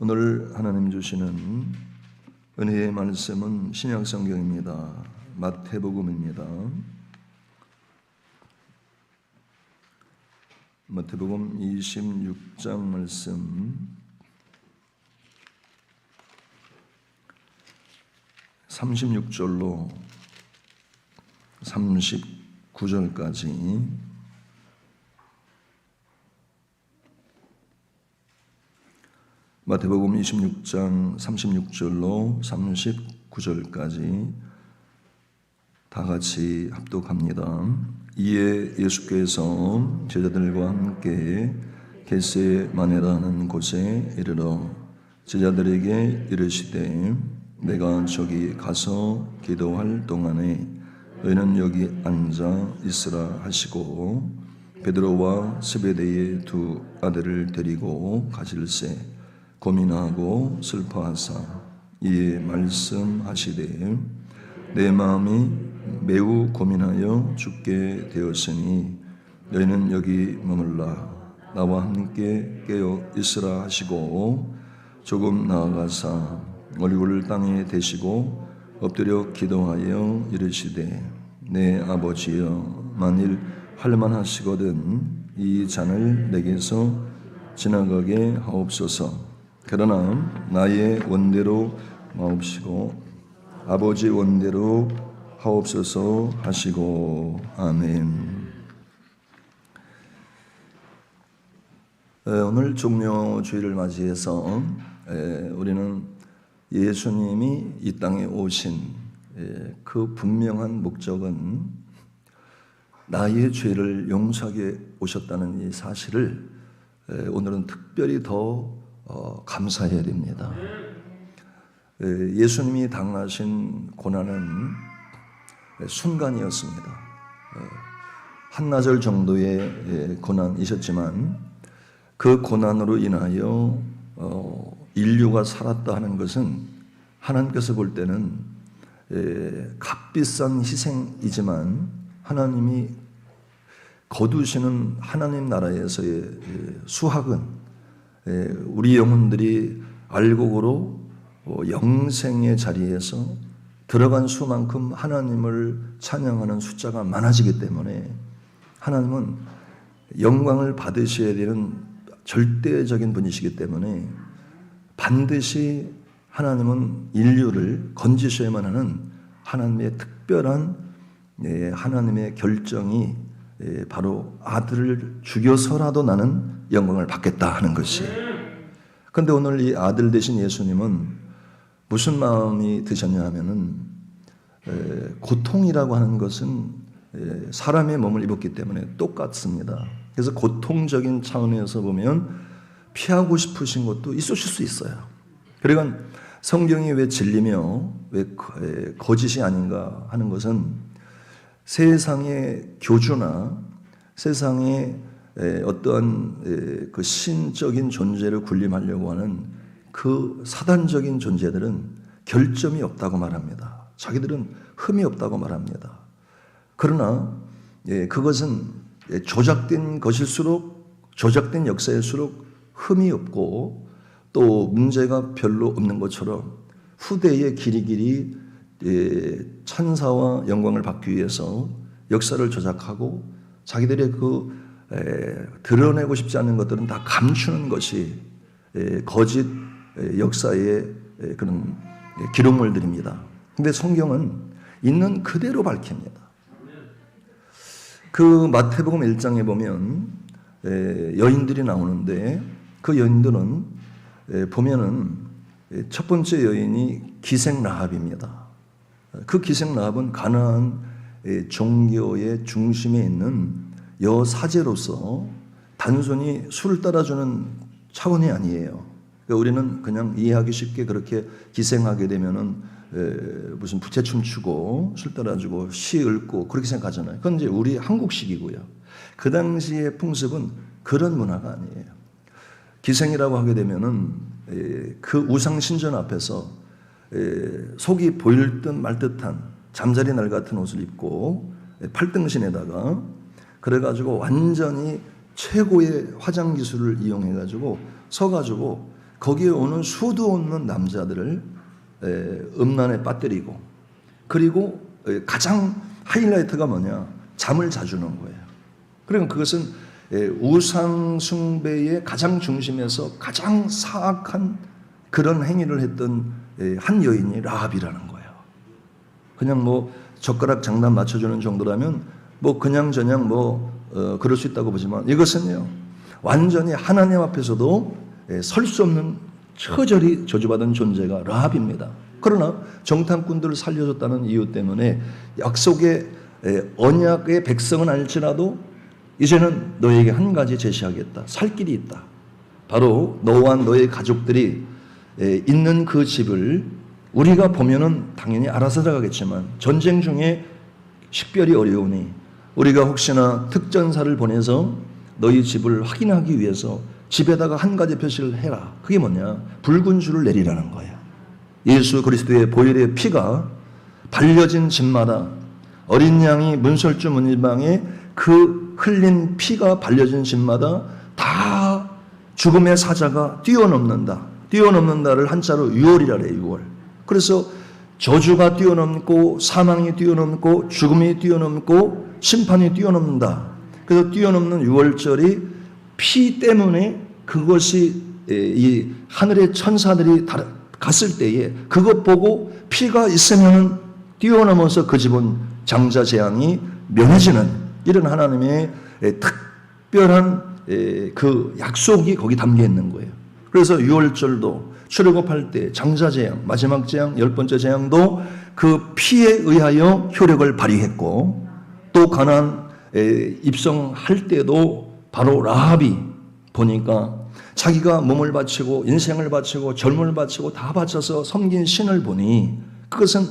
오늘 하나님 주시는 은혜의 말씀은 신약 성경입니다. 마태복음입니다. 마태복음 26장 말씀 36절로 39절까지 마태복음 26장 36절로 39절까지 다 같이 합독합니다. 이에 예수께서 제자들과 함께 겟세마네라는 곳에 이르러 제자들에게 이르시되 내가 저기 가서 기도할 동안에 너희는 여기 앉아 있으라 하시고 베드로와 스베데의 두 아들을 데리고 가실새 고민하고 슬퍼하사 이에 말씀하시되 내 마음이 매우 고민하여 죽게 되었으니 너희는 여기 머물라 나와 함께 깨어 있으라 하시고 조금 나아가사 얼굴을 땅에 대시고 엎드려 기도하여 이르시되 내 아버지여 만일 할만하시거든 이 잔을 내게서 지나가게 하옵소서. 그러나 나의 원대로 마옵시고 아버지 원대로 하옵소서 하시고 아멘. 오늘 종료주일을 맞이해서 우리는 예수님이 이 땅에 오신 그 분명한 목적은 나의 죄를 용서하게 오셨다는 이 사실을 오늘은 특별히 더 감사해야 됩니다. 예수님이 당하신 고난은 순간이었습니다. 한나절 정도의 고난이셨지만 그 고난으로 인하여 인류가 살았다 하는 것은 하나님께서 볼 때는 값비싼 희생이지만 하나님이 거두시는 하나님 나라에서의 수확은 우리 영혼들이 알곡으로 영생의 자리에서 들어간 수만큼 하나님을 찬양하는 숫자가 많아지기 때문에 하나님은 영광을 받으셔야 되는 절대적인 분이시기 때문에 반드시 하나님은 인류를 건지셔야만 하는 하나님의 특별한 하나님의 결정이 바로 아들을 죽여서라도 나는 영광을 받겠다 하는 것이. 그런데 오늘 이 아들 되신 예수님은 무슨 마음이 드셨냐 하면은 고통이라고 하는 것은 사람의 몸을 입었기 때문에 똑같습니다. 그래서 고통적인 차원에서 보면 피하고 싶으신 것도 있으실 수 있어요. 그러니까 성경이 왜 진리며 왜 거짓이 아닌가 하는 것은 세상의 교주나 세상의 어떠한 그 신적인 존재를 군림하려고 하는 그 사단적인 존재들은 결점이 없다고 말합니다. 자기들은 흠이 없다고 말합니다. 그러나 그것은 조작된 것일수록 조작된 역사일수록 흠이 없고 또 문제가 별로 없는 것처럼 후대의 길이길이 찬사와 영광을 받기 위해서 역사를 조작하고 자기들의 그 드러내고 싶지 않은 것들은 다 감추는 것이 거짓 역사의 그런 기록물들입니다. 그런데 성경은 있는 그대로 밝힙니다. 그 마태복음 1장에 보면 여인들이 나오는데 그 여인들은 보면은 첫 번째 여인이 기생 라합입니다. 그 기생 라합은 가나안 종교의 중심에 있는 여사제로서 단순히 술을 따라주는 차원이 아니에요. 그러니까 우리는 그냥 이해하기 쉽게 그렇게 기생하게 되면은 무슨 부채 춤추고 술 따라주고 시 읊고 그렇게 생각하잖아요. 그건 이제 우리 한국식이고요. 그 당시의 풍습은 그런 문화가 아니에요. 기생이라고 하게 되면은 그 우상 신전 앞에서 속이 보일 듯 말 듯한 잠자리 날 같은 옷을 입고 팔등신에다가 그래가지고 완전히 최고의 화장 기술을 이용해가지고 서가지고 거기에 오는 수도 없는 남자들을 음란에 빠뜨리고, 그리고 가장 하이라이트가 뭐냐? 잠을 자주는 거예요. 그러니까 그것은 우상 숭배의 가장 중심에서 가장 사악한 그런 행위를 했던 한 여인이 라합이라는 거예요. 그냥 뭐 젓가락 장단 맞춰주는 정도라면 뭐 그냥저냥 그럴 수 있다고 보지만, 이것은요 완전히 하나님 앞에서도 설 수 없는 처절히 저주받은 존재가 라합입니다. 그러나 정탐꾼들을 살려줬다는 이유 때문에 약속의 언약의 백성은 아닐지라도 이제는 너에게 한 가지 제시하겠다. 살 길이 있다. 바로 너와 너의 가족들이 있는 그 집을 우리가 보면은 당연히 알아서 들어가겠지만, 전쟁 중에 식별이 어려우니 우리가 혹시나 특전사를 보내서 너희 집을 확인하기 위해서 집에다가 한 가지 표시를 해라. 그게 뭐냐? 붉은 줄을 내리라는 거예요. 예수 그리스도의 보혈의 피가 발려진 집마다, 어린 양이 문설주 문일방에 그 흘린 피가 발려진 집마다 다 죽음의 사자가 뛰어넘는다. 뛰어넘는다를 한자로 유월이라 그래요. 유월. 그래서 저주가 뛰어넘고 사망이 뛰어넘고 죽음이 뛰어넘고 심판이 뛰어넘는다. 그래서 뛰어넘는 유월절이 피 때문에, 그것이 이 하늘의 천사들이 갔을 때에 그것 보고 피가 있으면 뛰어넘어서 그 집은 장자 재앙이 면해지는, 이런 하나님의 특별한 그 약속이 거기 담겨 있는 거예요. 그래서 유월절도 출애굽할 때 장자 재앙, 마지막 재앙, 10번째 재앙도 그 피에 의하여 효력을 발휘했고, 또 가나안 입성할 때도 바로 라합이 보니까 자기가 몸을 바치고 인생을 바치고 젊음을 바치고 다 바쳐서 섬긴 신을 보니, 그것은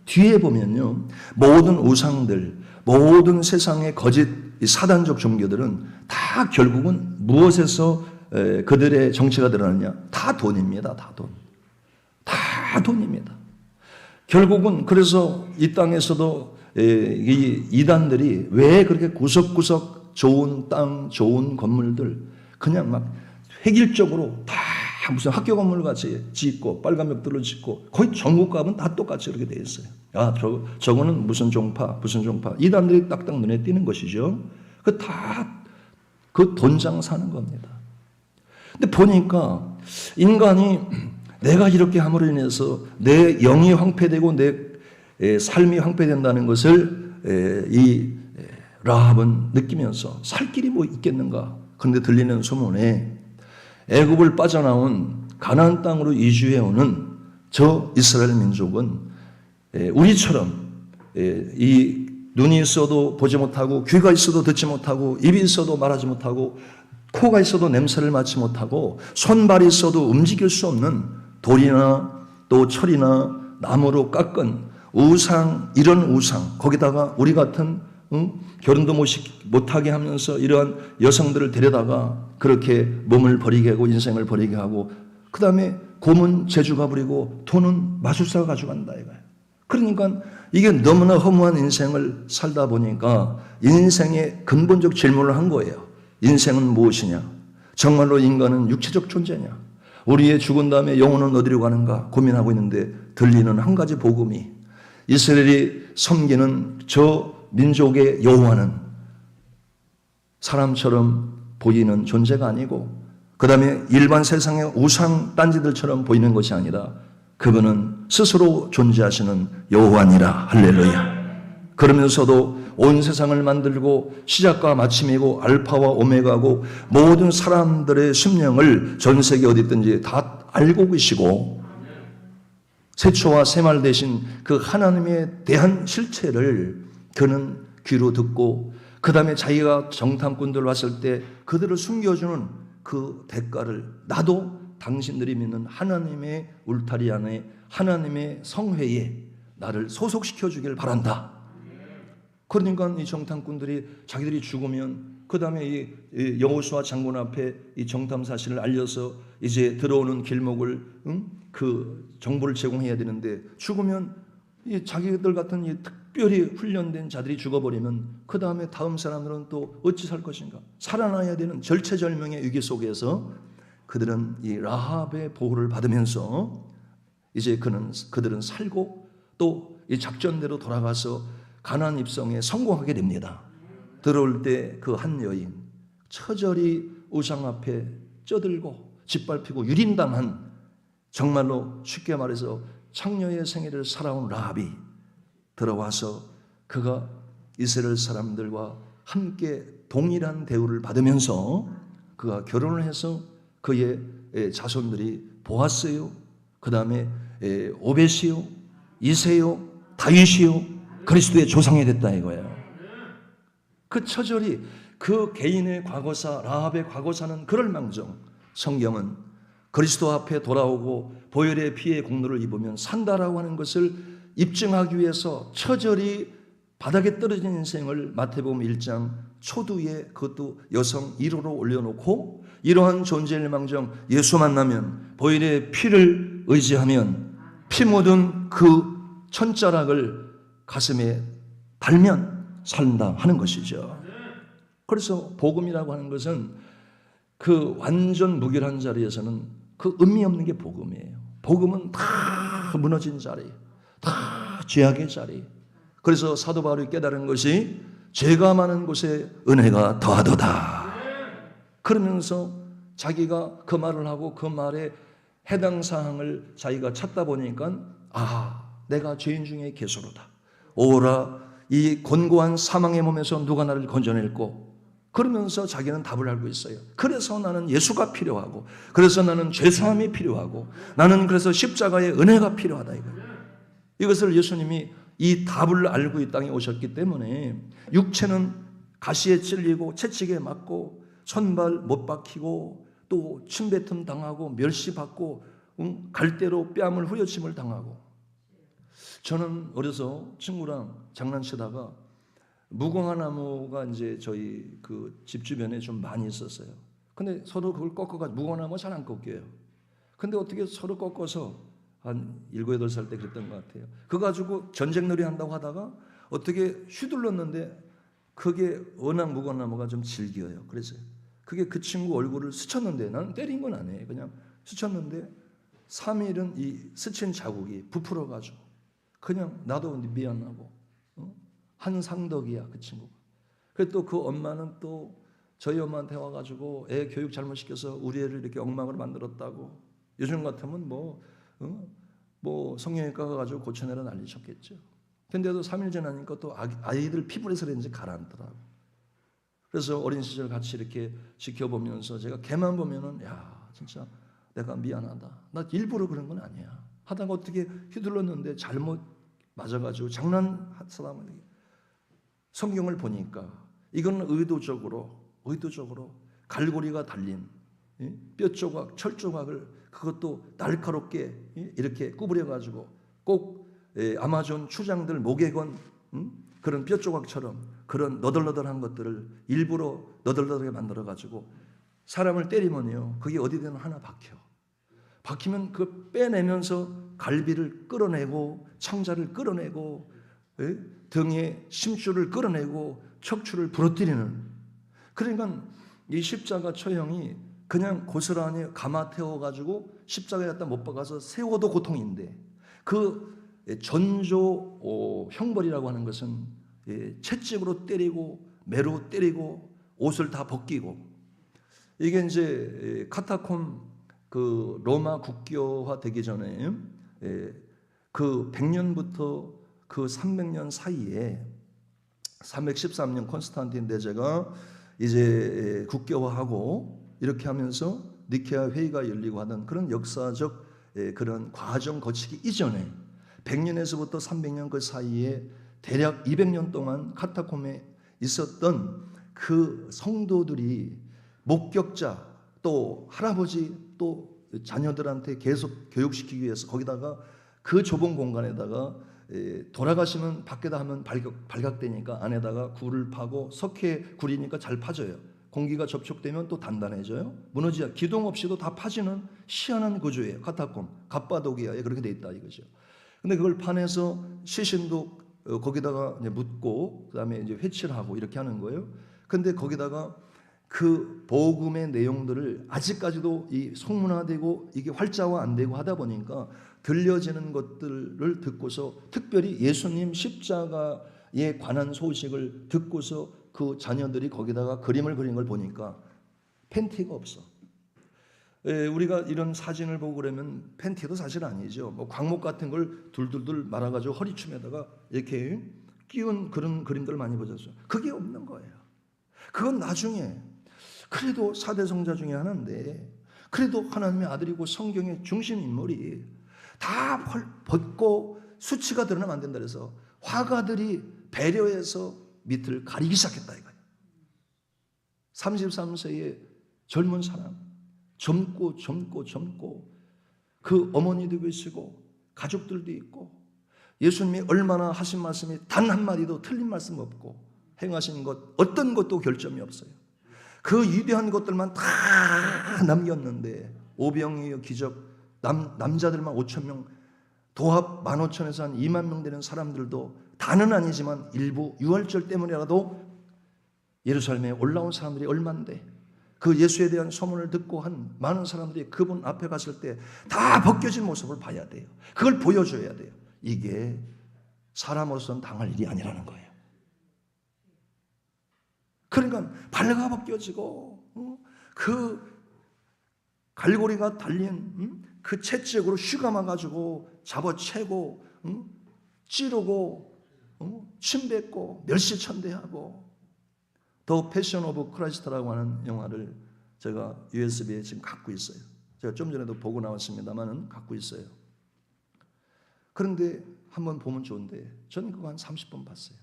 뒤에 보면요 모든 우상들, 모든 세상의 거짓 사단적 종교들은 다 결국은 무엇에서 그들의 정체가 드러나느냐? 다 돈입니다. 다 돈. 다 돈입니다. 결국은 그래서 이 땅에서도 이 이단들이 왜 그렇게 구석구석 좋은 땅, 좋은 건물들 그냥 막 획일적으로 다 무슨 학교 건물 같이 짓고 빨간 벽돌로 짓고, 거의 전국값은 다 똑같이 이렇게 돼 있어요. 아, 저거는 무슨 종파, 무슨 종파. 이단들이 딱딱 눈에 띄는 것이죠. 그 다 그 돈장 사는 겁니다. 근데 보니까 인간이 내가 이렇게 함으로 인해서 내 영이 황폐되고 내 삶이 황폐된다는 것을 이 라합은 느끼면서 살 길이 뭐 있겠는가. 그런데 들리는 소문에 애굽을 빠져나온 가나안 땅으로 이주해 오는 저 이스라엘 민족은 우리처럼 이 눈이 있어도 보지 못하고, 귀가 있어도 듣지 못하고, 입이 있어도 말하지 못하고, 코가 있어도 냄새를 맡지 못하고, 손발이 있어도 움직일 수 없는 돌이나 또 철이나 나무로 깎은 우상, 이런 우상, 거기다가 우리 같은 결혼도 못하게 하면서 이러한 여성들을 데려다가 그렇게 몸을 버리게 하고 인생을 버리게 하고, 그 다음에 곰은 제주가 부리고 돈은 마술사가 가져간다 이거예요. 그러니까 이게 너무나 허무한 인생을 살다 보니까 인생의 근본적 질문을 한 거예요. 인생은 무엇이냐? 정말로 인간은 육체적 존재냐? 우리의 죽은 다음에 영혼은 어디로 가는가 고민하고 있는데, 들리는 한 가지 복음이 이스라엘이 섬기는 저 민족의 여호와는 사람처럼 보이는 존재가 아니고, 그 다음에 일반 세상의 우상 딴지들처럼 보이는 것이 아니라 그분은 스스로 존재하시는 여호와니라. 할렐루야. 그러면서도 온 세상을 만들고 시작과 마침이고 알파와 오메가고 모든 사람들의 심령을 전 세계 어디 있든지 다 알고 계시고, 새초와 새말 대신 그 하나님에 대한 실체를 그는 귀로 듣고, 그 다음에 자기가 정탐꾼들 왔을 때 그들을 숨겨주는 그 대가를, 나도 당신들이 믿는 하나님의 울타리 안에, 하나님의 성회에 나를 소속시켜 주길 바란다. 그러니까 이 정탐꾼들이 자기들이 죽으면 그 다음에 이 여호수아 장군 앞에 이 정탐 사실을 알려서 이제 들어오는 길목을 그 정보를 제공해야 되는데, 죽으면 이 자기들 같은 이 특별히 훈련된 자들이 죽어버리면 그 다음에 다음 사람들은 또 어찌 살 것인가? 살아나야 되는 절체절명의 위기 속에서 그들은 이 라합의 보호를 받으면서 이제 그들은 살고 또 이 작전대로 돌아가서 가나안 입성에 성공하게 됩니다. 들어올 때 그 한 여인 처절히 우상 앞에 쪄들고 짓밟히고 유린당한, 정말로 쉽게 말해서 창녀의 생애를 살아온 라합이 들어와서 그가 이스라엘 사람들과 함께 동일한 대우를 받으면서 그가 결혼을 해서 그의 자손들이 보아스요, 그 다음에 오벳이요, 이세요, 다윗이요, 그리스도의 조상이 됐다 이거예요. 그 처절히 그 개인의 과거사, 라합의 과거사는 그럴망정 성경은 그리스도 앞에 돌아오고 보혈의 피의 공로를 입으면 산다라고 하는 것을 입증하기 위해서 처절히 바닥에 떨어진 인생을 마태복음 1장 초두에 그것도 여성 1호로 올려놓고 이러한 존재일 망정 예수 만나면 보혈의 피를 의지하면 피 묻은 그 천자락을 가슴에 달면 산다 하는 것이죠. 그래서 복음이라고 하는 것은 그 완전 무결한 자리에서는 그 의미 없는 게 복음이에요. 복음은 다 무너진 자리, 다 죄악의 자리. 그래서 사도 바울이 깨달은 것이 죄가 많은 곳에 은혜가 더하도다. 그러면서 자기가 그 말을 하고 그 말에 해당 사항을 자기가 찾다 보니까 내가 죄인 중에 괴수로다. 오라 이 곤고한 사망의 몸에서 누가 나를 건져낼꼬. 그러면서 자기는 답을 알고 있어요. 그래서 나는 예수가 필요하고, 그래서 나는 죄사함이 필요하고, 나는 그래서 십자가의 은혜가 필요하다 이거예요. 이것을 예수님이 이 답을 알고 이 땅에 오셨기 때문에 육체는 가시에 찔리고 채찍에 맞고 손발 못 박히고 또 침뱉음 당하고 멸시받고 갈대로 뺨을 후려침을 당하고. 저는 어려서 친구랑 장난치다가 무궁화 나무가 이제 저희 그 집 주변에 좀 많이 있었어요. 근데 서로 그걸 꺾어가지고 무궁화 나무 잘 안 꺾여요. 근데 어떻게 서로 꺾어서 한 7, 8살 때 그랬던 것 같아요. 그거 가지고 전쟁놀이 한다고 하다가 어떻게 휘둘렀는데 그게 워낙 무궁화 나무가 좀 질겨요. 그래서 그게 그 친구 얼굴을 스쳤는데 나는 때린 건 아니에요. 그냥 스쳤는데 3일은 이 스친 자국이 부풀어가지고 그냥 나도 미안하고 한 상덕이야 그 친구가. 그래서 또 그 엄마는 또 저희 엄마한테 와가지고 애 교육 잘못 시켜서 우리 애를 이렇게 엉망으로 만들었다고. 요즘 같으면 뭐 성형외과 가가지고 고쳐내라 난리쳤겠죠. 근데도 3일 지나니까 또 아이들 피부에서 그런지 가라앉더라고. 그래서 어린 시절 같이 이렇게 지켜보면서 제가 걔만 보면은 야 진짜 내가 미안하다. 나 일부러 그런 건 아니야. 하다가 어떻게 휘둘렀는데 잘못 맞아가지고 장난하다가 성경을 보니까 이건 의도적으로 갈고리가 달린 뼈 조각, 철 조각을 그것도 날카롭게 이렇게 구부려가지고 꼭 아마존 추장들 목에 건 그런 뼈 조각처럼 그런 너덜너덜한 것들을 일부러 너덜너덜하게 만들어가지고 사람을 때리면요 그게 어디든 하나 박히면 그 빼내면서 갈비를 끌어내고 창자를 끌어내고 등에 심줄을 끌어내고 척추를 부러뜨리는. 그러니까 이 십자가 처형이 그냥 고스란히 감아 태워가지고 십자가에 갖다 못 박아서 세워도 고통인데 그 전조 형벌이라고 하는 것은 채찍으로 때리고 매로 때리고 옷을 다 벗기고. 이게 이제 카타콤 그 로마 국교화 되기 전에 그 100년부터 그 300년 사이에 313년 콘스탄틴 대제가 이제 국교화하고 이렇게 하면서 니케아 회의가 열리고 하던 그런 역사적 그런 과정 거치기 이전에 100년에서부터 300년 그 사이에 대략 200년 동안 카타콤에 있었던 그 성도들이 목격자 또 할아버지 또 자녀들한테 계속 교육시키기 위해서 거기다가 그 좁은 공간에다가 돌아가시면 밖에다 하면 발각되니까 안에다가 굴을 파고 석회 굴이니까 잘 파져요. 공기가 접촉되면 또 단단해져요. 무너지지 기둥 없이도 다 파지는 희한한 구조예요. 카타콤 갑바도기아에 그렇게 돼 있다 이거죠. 근데 그걸 파내서 시신도 거기다가 이제 묻고 그다음에 이제 회칠하고 이렇게 하는 거예요. 근데 거기다가 그 복음의 내용들을 아직까지도 이 송문화되고 이게 활자화 안 되고 하다 보니까 들려지는 것들을 듣고서 특별히 예수님 십자가에 관한 소식을 듣고서 그 자녀들이 거기다가 그림을 그린 걸 보니까 팬티가 없어. 우리가 이런 사진을 보고 그러면 팬티도 사실 아니죠. 뭐 광목 같은 걸 둘둘둘 말아가지고 허리춤에다가 이렇게 끼운 그런 그림들을 많이 보셨어요. 그게 없는 거예요. 그건 나중에 그래도 4대 성자 중에 하나인데 그래도 하나님의 아들이고 성경의 중심 인물이 다 벗고 수치가 드러나면 안 된다 그래서 화가들이 배려해서 밑을 가리기 시작했다 이거예요. 33세의 젊은 사람 젊고 그 어머니도 계시고 가족들도 있고 예수님이 얼마나 하신 말씀이 단 한마디도 틀린 말씀 없고 행하신 것 어떤 것도 결점이 없어요. 그 위대한 것들만 다 남겼는데 오병이어 기적 남자들만 5,000명 도합 15,000에서 한 2만 명 되는 사람들도 다는 아니지만 일부 유월절 때문이라도 예루살렘에 올라온 사람들이 얼만데 그 예수에 대한 소문을 듣고 한 많은 사람들이 그분 앞에 갔을 때 다 벗겨진 모습을 봐야 돼요. 그걸 보여줘야 돼요. 이게 사람으로서는 당할 일이 아니라는 거예요. 그러니까 발가 벗겨지고 그 갈고리가 달린 그 채찍으로 휘감아가지고 잡아채고 찌르고 침뱉고 멸시천대하고 더 패션 오브 크라이스트라고 하는 영화를 제가 USB에 지금 갖고 있어요. 제가 좀 전에도 보고 나왔습니다만은 갖고 있어요. 그런데 한번 보면 좋은데 저는 그거 한 30번 봤어요.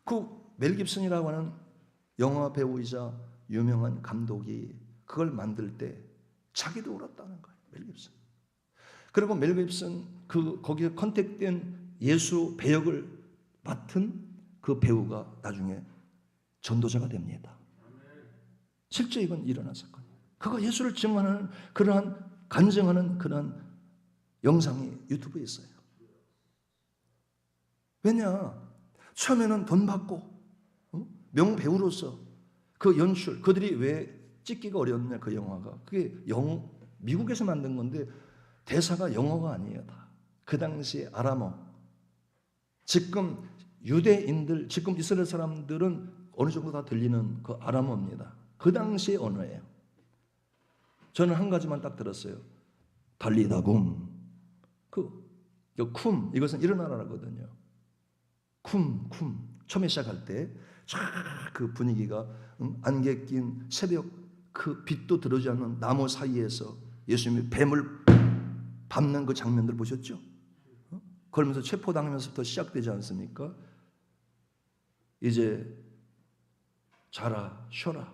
그 멜 깁슨이라고 하는 영화 배우이자 유명한 감독이 그걸 만들 때 자기도 울었다는 거예요. 멜 깁슨. 그리고 멜 깁슨 거기에 컨택된 예수 배역을 맡은 그 배우가 나중에 전도자가 됩니다. 실제 이건 일어난 사건이에요. 그거 예수를 증언하는 그러한 간증하는 그러한 영상이 유튜브에 있어요. 왜냐? 처음에는 돈 받고 명배우로서 그 연출 그들이 왜 찍기가 어려웠냐 그 영화가 그게 미국에서 만든 건데 대사가 영어가 아니에요. 다. 그 당시에 아람어 지금 유대인들 지금 이스라엘 사람들은 어느 정도 다 들리는 그 아람어입니다. 그 당시의 언어예요. 저는 한 가지만 딱 들었어요. 달리다굼 쿰 이것은 일어나라거든요. 쿰 처음에 시작할 때 그 분위기가 안개 낀 새벽 그 빛도 들어오지 않는 나무 사이에서 예수님이 뱀을 밟는 그 장면들 보셨죠? 그러면서 체포당하면서부터 시작되지 않습니까? 이제 자라 쉬어라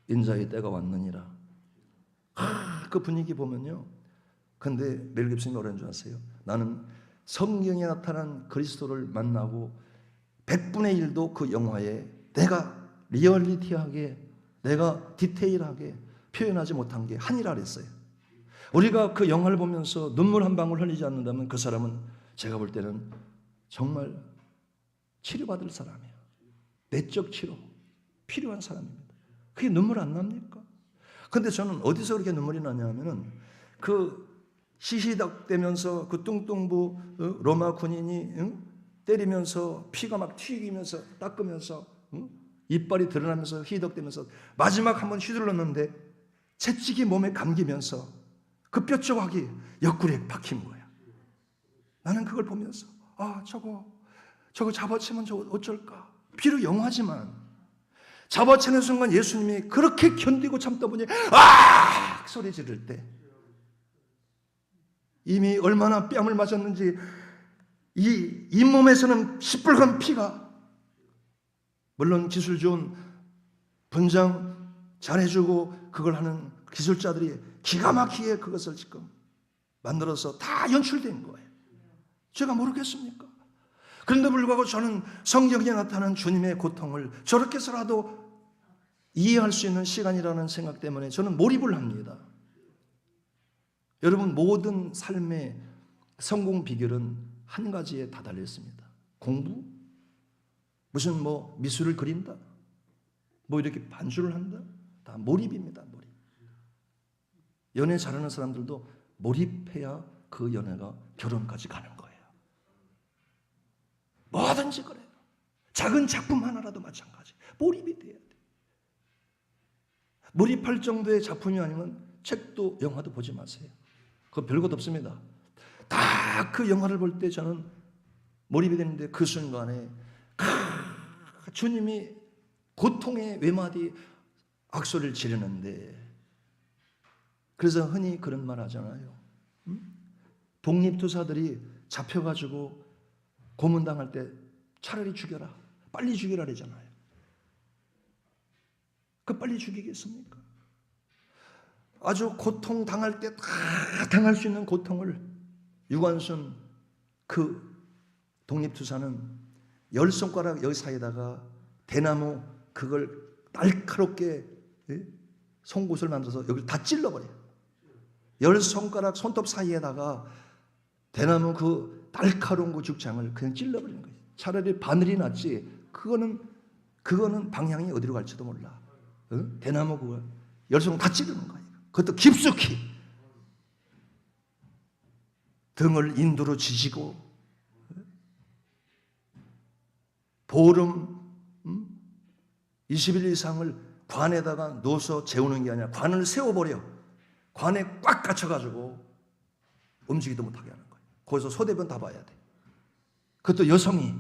인자의 때가 왔느니라. 그 분위기 보면요. 근데 멜 깁슨이 뭐라는 줄 아세요? 나는 성경에 나타난 그리스도를 만나고 100분의 1도 그 영화에 내가 리얼리티하게 내가 디테일하게 표현하지 못한 게 한이라 그랬어요. 우리가 그 영화를 보면서 눈물 한 방울 흘리지 않는다면 그 사람은 제가 볼 때는 정말 치료받을 사람이에요. 내적 치료 필요한 사람입니다. 그게 눈물 안 납니까? 근데 저는 어디서 그렇게 눈물이 나냐면은 그 시시덕대면서 그 뚱뚱부 로마 군인이 때리면서 피가 막 튀기면서 닦으면서 이빨이 드러나면서 희덕대면서 마지막 한번 휘둘렀는데 채찍이 몸에 감기면서 그 뼈 조각이 옆구리에 박힌 거야. 나는 그걸 보면서 저거 잡아채면 저거 어쩔까? 비록 영화지만 잡아채는 순간 예수님이 그렇게 견디고 참다 보니 소리 지를 때 이미 얼마나 뺨을 맞았는지 이 잇몸에서는 시뻘건 피가 물론 기술 좋은 분장 잘해주고 그걸 하는 기술자들이 기가 막히게 그것을 지금 만들어서 다 연출된 거예요. 제가 모르겠습니까? 그런데 불구하고 저는 성경에 나타난 주님의 고통을 저렇게 해서라도 이해할 수 있는 시간이라는 생각 때문에 저는 몰입을 합니다. 여러분 모든 삶의 성공 비결은 한 가지에 다 달려 있습니다. 공부? 무슨 미술을 그린다? 뭐 이렇게 반주를 한다? 다 몰입입니다. 몰입. 연애 잘하는 사람들도 몰입해야 그 연애가 결혼까지 가는 거예요. 뭐든지 그래요. 작은 작품 하나라도 마찬가지. 몰입이 돼야 돼. 몰입할 정도의 작품이 아니면 책도 영화도 보지 마세요. 그거 별것 없습니다. 다 그 영화를 볼 때 저는 몰입이 되는데 그 순간에 주님이 고통의 외마디 악소리를 지르는데, 그래서 흔히 그런 말 하잖아요. 독립투사들이 잡혀가지고 고문당할 때 차라리 죽여라, 빨리 죽여라 그러잖아요. 그 빨리 죽이겠습니까? 아주 고통 당할 때 다 당할 수 있는 고통을 유관순 그 독립투사는 10손가락 여기 사이에다가 대나무 그걸 날카롭게 송곳을 만들어서 여기 다 찔러버려요. 10손가락 손톱 사이에다가 대나무 그 날카로운 그 죽창을 그냥 찔러버리는 거예요. 차라리 바늘이 낫지. 그거는 방향이 어디로 갈지도 몰라. 대나무 그거 10손 다 찌르는 거예요. 그것도 깊숙이 등을 인두로 지지고 보름 20일 이상을 관에다가 넣어서 재우는 게 아니라 관을 세워버려. 관에 꽉 갇혀가지고 움직이도 못하게 하는 거예요. 거기서 소대변 다 봐야 돼. 그것도 여성이.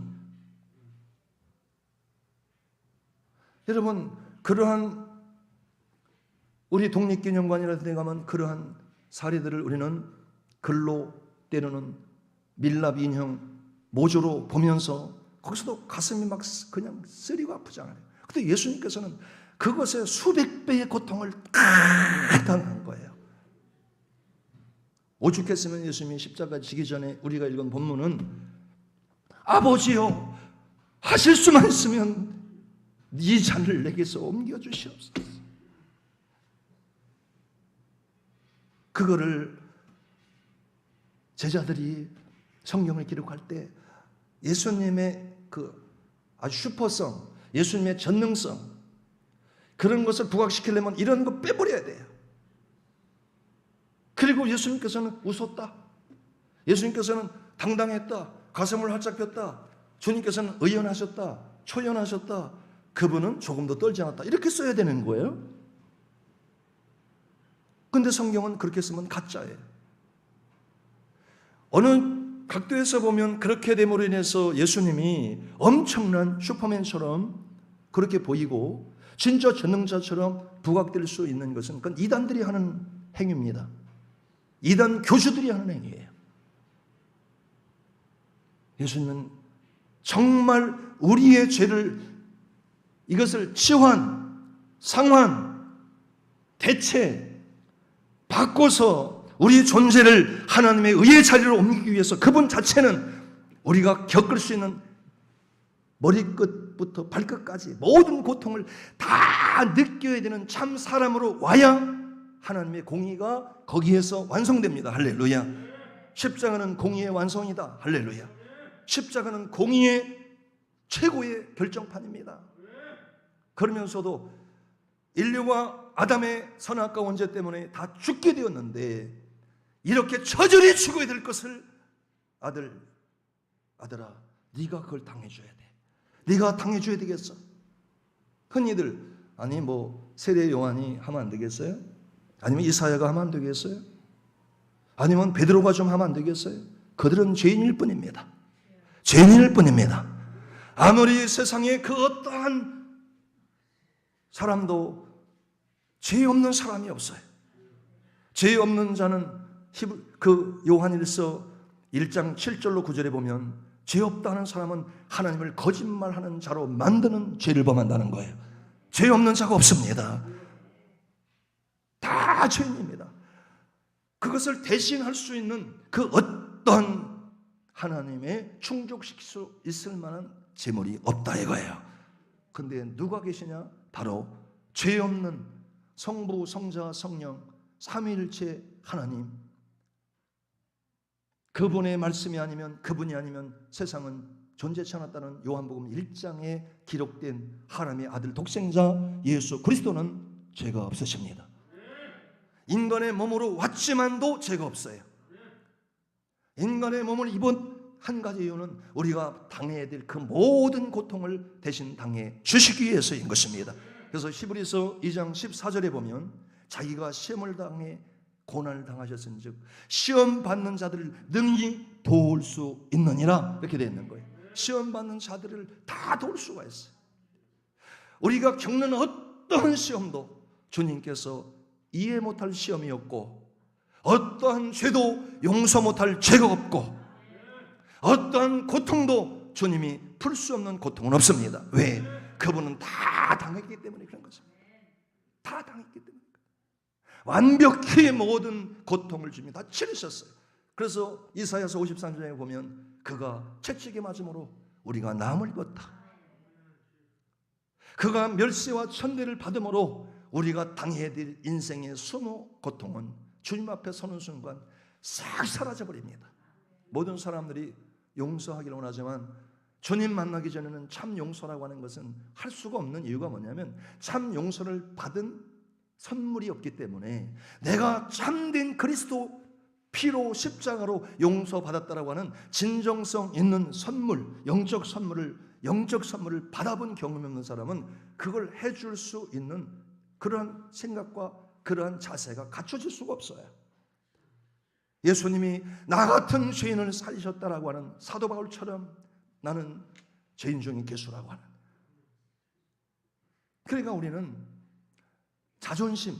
여러분, 그러한 우리 독립기념관이라는 데 가면 그러한 사례들을 우리는 글로 때로는 밀랍 인형 모조로 보면서 거기서도 가슴이 막 그냥 쓰리고 아프잖아요. 근데 예수님께서는 그것에 수백 배의 고통을 당한 거예요. 오죽했으면 예수님이 십자가 지기 전에 우리가 읽은 본문은 아버지여 하실 수만 있으면 이 잔을 내게서 옮겨주시옵소서. 그거를 제자들이 성경을 기록할 때 예수님의 그 아주 슈퍼성, 예수님의 전능성, 그런 것을 부각시키려면 이런 거 빼버려야 돼요. 그리고 예수님께서는 웃었다. 예수님께서는 당당했다. 가슴을 활짝 폈다. 주님께서는 의연하셨다. 초연하셨다. 그분은 조금도 떨지 않았다. 이렇게 써야 되는 거예요. 근데 성경은 그렇게 쓰면 가짜예요. 어느 각도에서 보면 그렇게 됨으로 인해서 예수님이 엄청난 슈퍼맨처럼 그렇게 보이고 진짜 전능자처럼 부각될 수 있는 것은 그건 이단들이 하는 행위입니다. 이단 교주들이 하는 행위예요. 예수님은 정말 우리의 죄를 이것을 치환, 상환, 대체, 바꿔서 우리 존재를 하나님의 의의 자리로 옮기기 위해서 그분 자체는 우리가 겪을 수 있는 머리끝부터 발끝까지 모든 고통을 다 느껴야 되는 참 사람으로 와야 하나님의 공의가 거기에서 완성됩니다. 할렐루야. 십자가는 공의의 완성이다. 할렐루야. 십자가는 공의의 최고의 결정판입니다. 그러면서도 인류와 아담의 선악과 원죄 때문에 다 죽게 되었는데 이렇게 저절히 죽어야 될 것을 아들아 네가 그걸 당해줘야 돼. 네가 당해줘야 되겠어. 흔히들 아니 뭐 세례 요한이 하면 안 되겠어요? 아니면 이사야가 하면 안 되겠어요? 아니면 베드로가 좀 하면 안 되겠어요? 그들은 죄인일 뿐입니다. 죄인일 뿐입니다. 아무리 세상에 그 어떠한 사람도 죄 없는 사람이 없어요. 죄 없는 자는 그 요한일서 1장 7절로 9절에 보면 죄 없다는 사람은 하나님을 거짓말하는 자로 만드는 죄를 범한다는 거예요. 죄 없는 자가 없습니다. 다 죄인입니다. 그것을 대신할 수 있는 그 어떤 하나님의 충족시킬 수 있을 만한 재물이 없다 이거예요. 근데 누가 계시냐? 바로 죄 없는 성부, 성자, 성령 삼위일체 하나님. 그분의 말씀이 아니면, 그분이 아니면 세상은 존재치 않았다는 요한복음 1장에 기록된 하나님의 아들 독생자 예수 그리스도는 죄가 없으십니다. 인간의 몸으로 왔지만도 죄가 없어요. 인간의 몸을 입은 한 가지 이유는 우리가 당해야 될 그 모든 고통을 대신 당해 주시기 위해서인 것입니다. 그래서 히브리서 2장 14절에 보면 자기가 시험을 당해 고난을 당하셨은즉 시험 받는 자들을 능히 도울 수 있느니라 이렇게 되어 있는 거예요. 시험 받는 자들을 다 도울 수가 있어요. 우리가 겪는 어떠한 시험도 주님께서 이해 못할 시험이었고 어떠한 죄도 용서 못할 죄가 없고 어떠한 고통도 주님이 풀 수 없는 고통은 없습니다. 왜? 그분은 다 당했기 때문에 그런 것입니다. 다 당했기 때문에 완벽히 모든 고통을 주님 다 치르셨어요. 그래서 이사야서 53장에 보면 그가 채찍에 맞음으로 우리가 나음을 입었다. 그가 멸시와 천대를 받음으로 우리가 당해야 될 인생의 수모 고통은 주님 앞에 서는 순간 싹 사라져버립니다. 모든 사람들이 용서하기를 원하지만 주님 만나기 전에는 참 용서라고 하는 것은 할 수가 없는 이유가 뭐냐면 참 용서를 받은 선물이 없기 때문에 내가 참된 그리스도 피로 십자가로 용서받았다라고 하는 진정성 있는 선물, 영적 선물을 받아본 경험이 없는 사람은 그걸 해줄 수 있는 그러한 생각과 그러한 자세가 갖춰질 수가 없어요. 예수님이 나 같은 죄인을 살리셨다라고 하는 사도 바울처럼 나는 죄인 중에 괴수라고 하는. 그러니까 우리는 자존심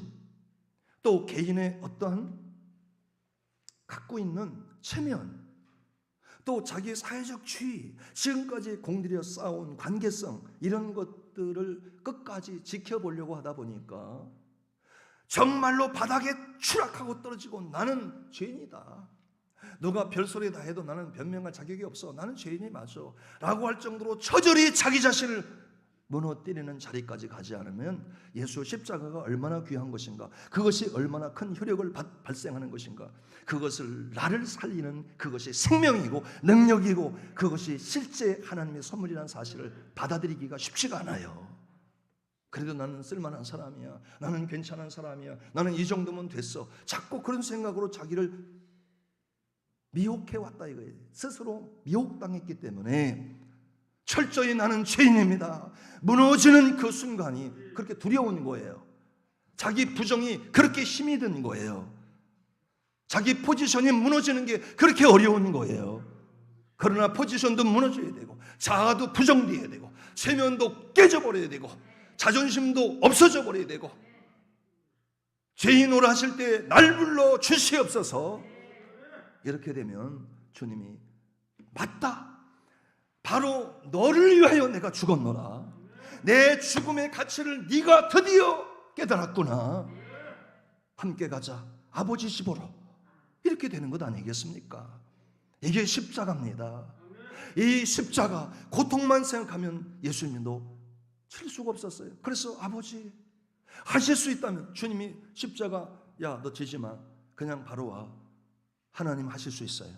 또 개인의 어떠한 갖고 있는 체면 또 자기의 사회적 지위 지금까지 공들여 쌓아온 관계성 이런 것들을 끝까지 지켜보려고 하다 보니까 정말로 바닥에 추락하고 떨어지고 나는 죄인이다. 누가 별소리 다 해도 나는 변명할 자격이 없어. 나는 죄인이 맞아. 라고 할 정도로 처절히 자기 자신을 무너뜨리는 자리까지 가지 않으면 예수 십자가가 얼마나 귀한 것인가, 그것이 얼마나 큰 효력을 발생하는 것인가, 그것을 나를 살리는 그것이 생명이고 능력이고 그것이 실제 하나님의 선물이라는 사실을 받아들이기가 쉽지가 않아요. 그래도 나는 쓸만한 사람이야, 나는 괜찮은 사람이야, 나는 이 정도면 됐어. 자꾸 그런 생각으로 자기를 미혹해왔다 이거예요. 스스로 미혹당했기 때문에 철저히 나는 죄인입니다. 무너지는 그 순간이 그렇게 두려운 거예요. 자기 부정이 그렇게 힘이 든 거예요. 자기 포지션이 무너지는 게 그렇게 어려운 거예요. 그러나 포지션도 무너져야 되고 자아도 부정돼야 되고 체면도 깨져버려야 되고 자존심도 없어져 버려야 되고 죄인으로 하실 때 날 불러 주시옵소서. 이렇게 되면 주님이 맞다. 바로 너를 위하여 내가 죽었노라. 내 죽음의 가치를 네가 드디어 깨달았구나. 함께 가자. 아버지 집으로. 이렇게 되는 것 아니겠습니까? 이게 십자가입니다. 이 십자가 고통만 생각하면 예수님도 칠 수가 없었어요. 그래서 아버지 하실 수 있다면 주님이 십자가 야 너 지지 마. 그냥 바로 와. 하나님 하실 수 있어요.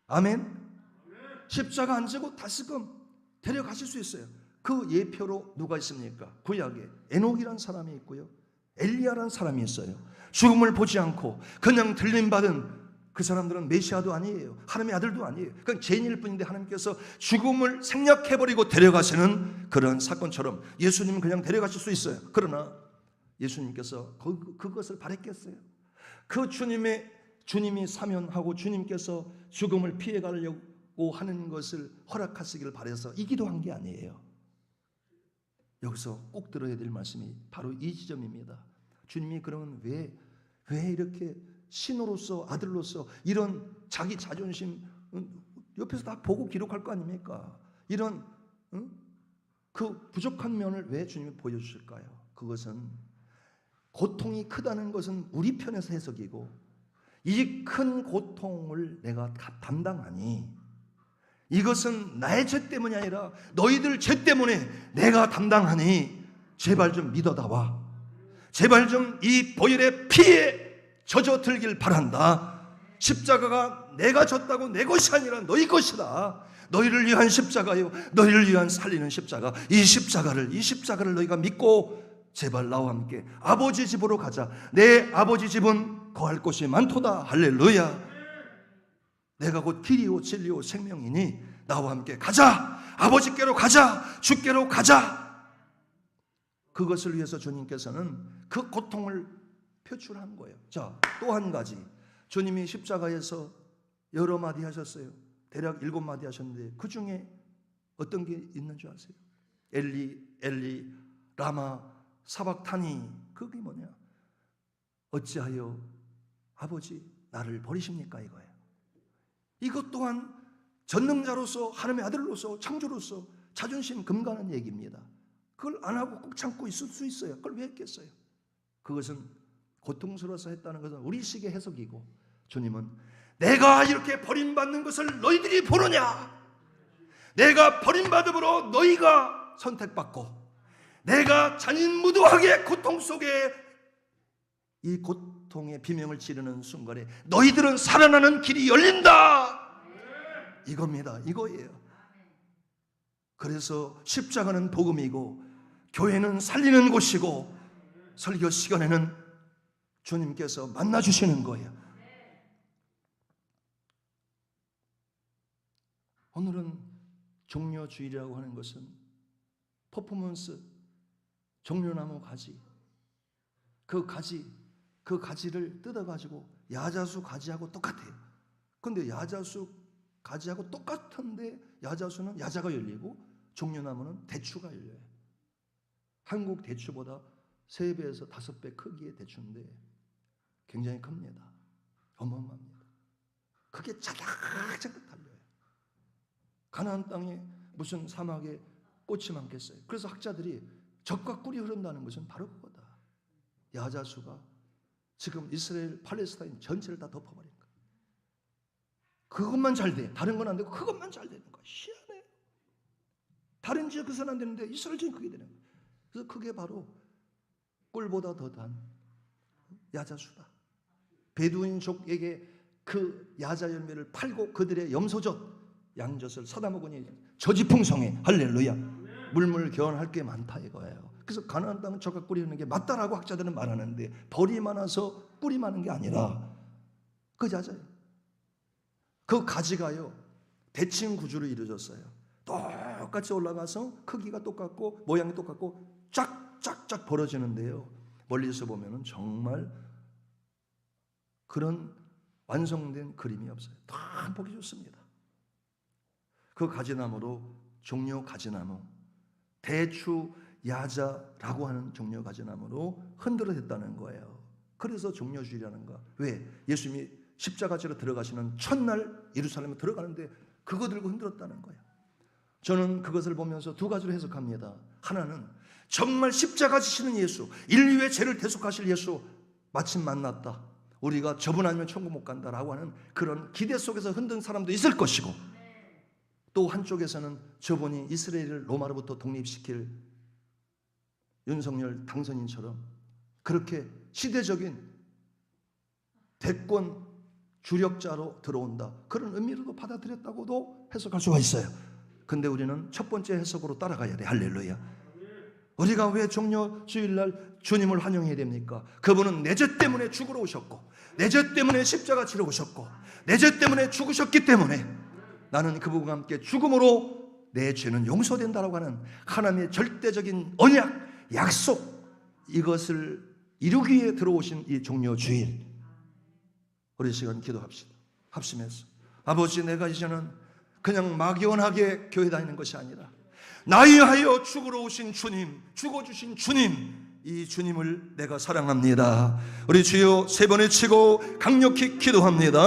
아멘. 십자가 안 지고 다시금 데려가실 수 있어요. 그 예표로 누가 있습니까? 구약에 에녹이라는 사람이 있고요, 엘리야라는 사람이 있어요. 죽음을 보지 않고 그냥 들림받은 그 사람들은 메시아도 아니에요. 하나님의 아들도 아니에요. 그냥 죄인일 뿐인데 하나님께서 죽음을 생략해버리고 데려가시는 그런 사건처럼 예수님은 그냥 데려가실 수 있어요. 그러나 예수님께서 그것을 바랬겠어요? 그 주님이 사면하고 주님께서 죽음을 피해가려고 하는 것을 허락하시기를 바라서 이 기도한 게 아니에요. 여기서 꼭 들어야 될 말씀이 바로 이 지점입니다. 주님이 그러면 왜 이렇게 신으로서 아들로서 이런 자기 자존심 옆에서 다 보고 기록할 거 아닙니까? 이런 그 부족한 면을 왜 주님이 보여주실까요? 그것은 고통이 크다는 것은 우리 편에서 해석이고 이 큰 고통을 내가 담당하니 이것은 나의 죄 때문이 아니라 너희들 죄 때문에 내가 담당하니 제발 좀 믿어다와. 제발 좀 이 보혈의 피에 젖어들길 바란다. 십자가가 내가 졌다고 내 것이 아니라 너희 것이다. 너희를 위한 십자가요, 너희를 위한 살리는 십자가. 이 십자가를 너희가 믿고 제발 나와 함께 아버지 집으로 가자. 내 아버지 집은 거할 곳이 많도다. 할렐루야. 내가 곧 길이요 진리요 생명이니 나와 함께 가자. 아버지께로 가자. 주께로 가자. 그것을 위해서 주님께서는 그 고통을 표출한 거예요. 자, 또 한 가지. 주님이 십자가에서 여러 마디 하셨어요. 대략 7마디 하셨는데 그 중에 어떤 게 있는 줄 아세요? 엘리 엘리 라마 사박타니. 그게 뭐냐? 어찌하여 아버지 나를 버리십니까? 이거예요. 이것 또한 전능자로서 하나님의 아들로서 창조로서 자존심 금가는 얘기입니다. 그걸 안 하고 꼭 참고 있을 수 있어요. 그걸 왜 했겠어요? 그것은 고통스러워서 했다는 것은 우리식의 해석이고, 주님은 내가 이렇게 버림받는 것을 너희들이 보느냐? 내가 버림받음으로 너희가 선택받고 내가 잔인무도하게 고통 속에 이 고통의 비명을 지르는 순간에 너희들은 살아나는 길이 열린다. 이겁니다. 이거예요. 그래서 십자가는 복음이고 교회는 살리는 곳이고 설교 시간에는 주님께서 만나주시는 거예요. 오늘은 종려주일이라고 하는 것은 퍼포먼스, 종려나무 가지, 그 가지를 뜯어가지고 야자수 가지하고 똑같아요. 그런데 야자수 가지하고 똑같은데 야자수는 야자가 열리고 종려나무는 대추가 열려요. 한국 대추보다 3배에서 5배 크기의 대추인데 굉장히 큽니다. 어마어마합니다. 그게 자작자작 달려요. 가나안 땅에 무슨 사막에 꽃이 많겠어요. 그래서 학자들이 젖과 꿀이 흐른다는 것은 바로 그거다. 야자수가 지금 이스라엘 팔레스타인 전체를 다 덮어버린 거야. 그것만 잘 돼. 다른 건 안 되고 그것만 잘 되는 거야. 희한해. 다른 지역에서는 안 되는데 이스라엘 지역은 그게 되는 거야. 그래서 그게 바로 꿀보다 더 단 야자수다. 베두인족에게 그 야자 열매를 팔고 그들의 염소젖, 양젖을 사다 먹으니 젖이 풍성해. 할렐루야. 물물 교환할 게 많다 이거예요. 그래서 가나안 땅은 젖과 꿀이 흐르는 게 맞다라고 학자들은 말하는데 벌이 많아서 꿀이 많은 게 아니라 그 야자예요. 그 가지가요 대칭 구조로 이루어졌어요. 똑같이 올라가서 크기가 똑같고 모양이 똑같고 쫙쫙쫙 벌어지는데요. 멀리서 보면은 정말 그런 완성된 그림이 없어요. 다 보기 좋습니다. 그 가지나무로 종려 가지나무, 대추 야자라고 하는 종려 가지나무로 흔들어댔다는 거예요. 그래서 종려주일이라는 거. 왜? 예수님이 십자가지로 들어가시는 첫날 예루살렘에 들어가는데 그거 들고 흔들었다는 거예요. 저는 그것을 보면서 2가지로 해석합니다. 하나는 정말 십자가 지시는 예수, 인류의 죄를 대속하실 예수 마침 만났다. 우리가 저분 아니면 천국 못 간다라고 하는 그런 기대 속에서 흔든 사람도 있을 것이고, 또 한쪽에서는 저분이 이스라엘을 로마로부터 독립시킬 윤석열 당선인처럼 그렇게 시대적인 대권 주력자로 들어온다, 그런 의미로도 받아들였다고도 해석할 수가 있어요. 근데 우리는 첫 번째 해석으로 따라가야 돼. 할렐루야. 우리가 왜 종려주일날 주님을 환영해야 됩니까? 그분은 내 죄 때문에 죽으러 오셨고, 내 죄 때문에 십자가 지러 오셨고, 내 죄 때문에 죽으셨기 때문에 나는 그분과 함께 죽음으로 내 죄는 용서된다라고 하는 하나님의 절대적인 언약, 약속, 이것을 이루기 위해 들어오신 이 종려주일, 우리 시간 기도합시다. 합심해서 아버지, 내가 이제는 그냥 막연하게 교회 다니는 것이 아니라 나에 하여 죽으러 오신 주님, 죽어주신 주님, 이 주님을 내가 사랑합니다. 우리 주여 3번 외치고 강력히 기도합니다.